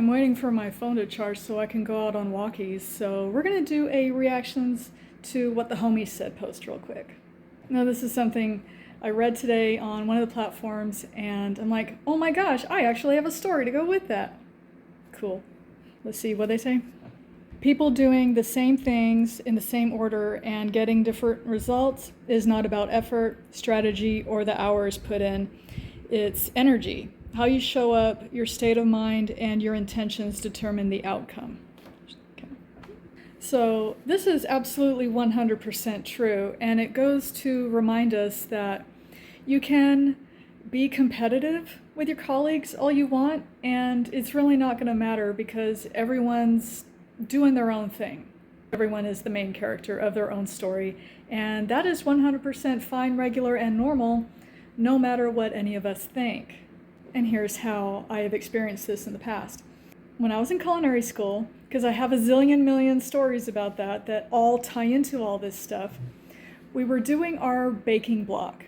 I'm waiting for my phone to charge so I can go out on walkies. So we're gonna do a reactions to what the homies said post real quick. Now this is something I read today on one of the platforms and I'm like, oh my gosh, I actually have a story to go with that. Cool. Let's see what they say. People doing the same things in the same order and getting different results is not about effort, strategy, or the hours put in. It's energy. How you show up, your state of mind, and your intentions determine the outcome. Okay. So this is absolutely 100% true, and it goes to remind us that you can be competitive with your colleagues all you want, and it's really not going to matter because everyone's doing their own thing. Everyone is the main character of their own story, and that is 100% fine, regular, and normal, no matter what any of us think. And here's how I have experienced this in the past. When I was in culinary school, because I have a zillion million stories about that all tie into all this stuff, we were doing our baking block.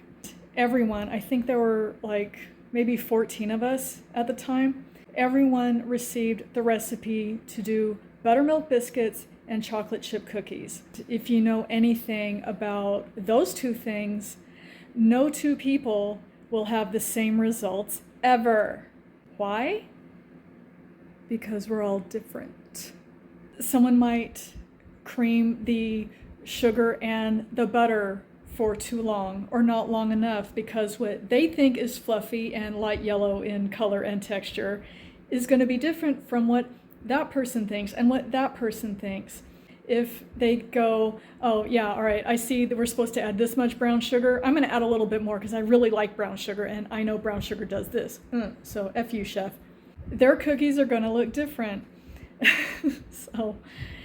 Everyone, I think there were like maybe 14 of us at the time, everyone received the recipe to do buttermilk biscuits and chocolate chip cookies. If you know anything about those two things, no two people will have the same results ever. Why? Because we're all different. Someone might cream the sugar and the butter for too long or not long enough because what they think is fluffy and light yellow in color and texture is going to be different from what that person thinks and what that person thinks. If they go, oh yeah, all right, I see that we're supposed to add this much brown sugar, I'm gonna add a little bit more because I really like brown sugar and I know brown sugar does this. So F you, chef. Their cookies are gonna look different.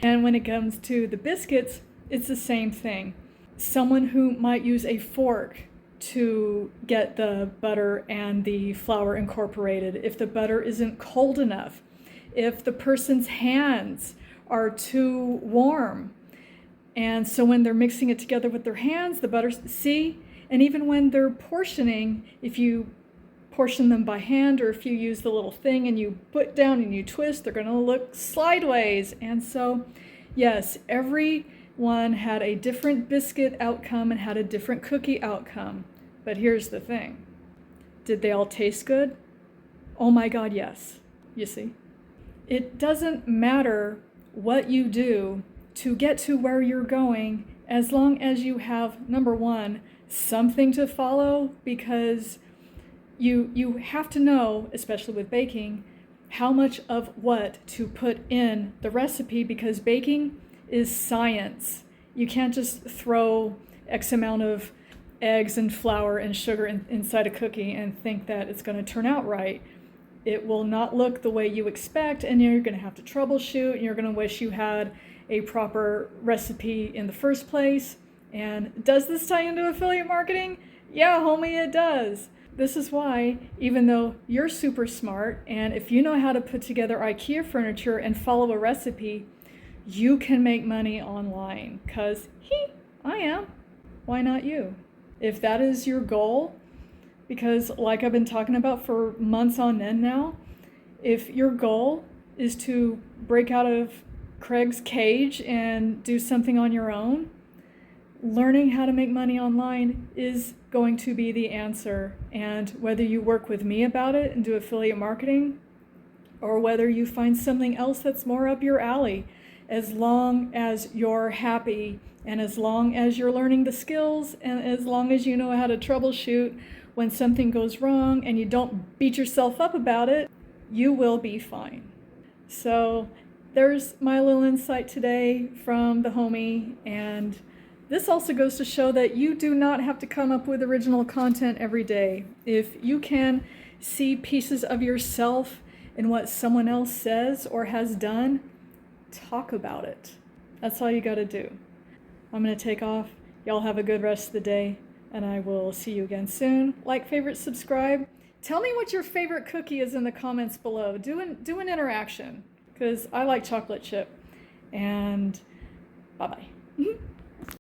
And when it comes to the biscuits, it's the same thing. Someone who might use a fork to get the butter and the flour incorporated, if the butter isn't cold enough, if the person's hands are too warm, and so when they're mixing it together with their hands, the butter, see? And even when they're portioning, if you portion them by hand or if you use the little thing and you put down and you twist, they're gonna look sideways. And so, yes, everyone had a different biscuit outcome and had a different cookie outcome. But here's the thing. Did they all taste good? Oh my God, yes. You see? It doesn't matter what you do to get to where you're going as long as you have, number one, something to follow, because you have to know, especially with baking, how much of what to put in the recipe, because baking is science. You can't just throw X amount of eggs and flour and sugar inside a cookie and think that it's going to turn out right. It will not look the way you expect, and you're going to have to troubleshoot, and you're going to wish you had a proper recipe in the first place. And does this tie into affiliate marketing? Yeah, homie, it does. This is why, even though you're super smart, and if you know how to put together IKEA furniture and follow a recipe, you can make money online, because I am. Why not you? If that is your goal, because like I've been talking about for months on end now, if your goal is to break out of Craig's cage and do something on your own, learning how to make money online is going to be the answer. And whether you work with me about it and do affiliate marketing, or whether you find something else that's more up your alley, as long as you're happy and as long as you're learning the skills and as long as you know how to troubleshoot when something goes wrong and you don't beat yourself up about it, you will be fine. So there's my little insight today from the homie, and this also goes to show that you do not have to come up with original content every day. If you can see pieces of yourself in what someone else says or has done, talk about it. That's all you got to do. I'm going to take off. Y'all have a good rest of the day, and I will see you again soon. Like, favorite, subscribe. Tell me what your favorite cookie is in the comments below. Do an interaction, because I like chocolate chip. And bye-bye.